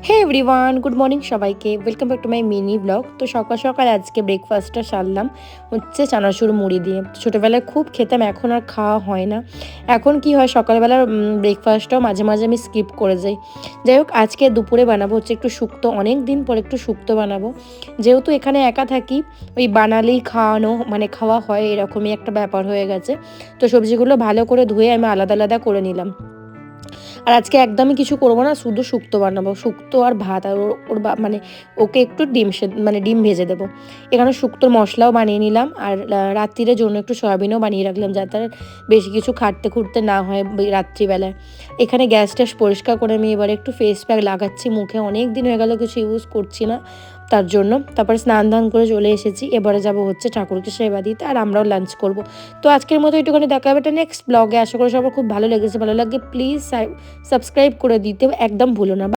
হে everyone, good morning সবাইকে। Welcome back to my mini blog. তো সকাল সকাল আজকে ব্রেকফাস্টটা সারলাম হচ্ছে চানাচুর মুড়ি দিয়ে। ছোটোবেলায় খুব খেতাম, এখন আর খাওয়া হয় না। এখন কি হয়, সকালবেলার ব্রেকফাস্টটাও মাঝে মাঝে আমি স্কিপ করে যাই। যাই হোক, আজকে দুপুরে বানাবো হচ্ছে একটু শুক্তো, অনেক দিন পর একটু শুক্তো বানাবো। যেহেতু এখানে একা থাকি, ওই বানালেই খাওয়ানো মানে খাওয়া হয় এরকমই একটা ব্যাপার হয়ে গেছে। তো সবজিগুলো ভালো করে ধুয়ে আমি আলাদা আলাদা করে নিলাম। আর আজকে একদমই কিছু করবো না, শুধু শুক্তো বানাবো, শুক্তো আর ভাত। আর ওর মানে ওকে একটু ডিম ভেজে দেবো। এখানে শুক্তোর মশলাও বানিয়ে নিলাম, আর রাত্রিরের জন্য একটু সয়াবিনও বানিয়ে রাখলাম, যাতে আর বেশি কিছু খাটতে খুঁটতে না হয় রাত্রিবেলায়। এখানে গ্যাস ট্যাস পরিষ্কার করে আমি এবারে একটু ফেস প্যাক লাগাচ্ছি মুখে, অনেক দিন হয়ে গেল কিছু ইউজ করছি না, তার জন্য। তারপরে স্নান ধান করে চলে এসেছি, এবারে যাব হচ্ছে ঠাকুরকে সেবা দিতে, আর আমরাও লাঞ্চ করব। তো আজকের মতো একটুখানি দেখা হবে এটা নেক্সট ব্লগে। আশা করি সবার খুব ভালো লেগেছে। ভালো লাগে প্লিজ সাবস্ক্রাইব করে দিতে একদম ভুলো না।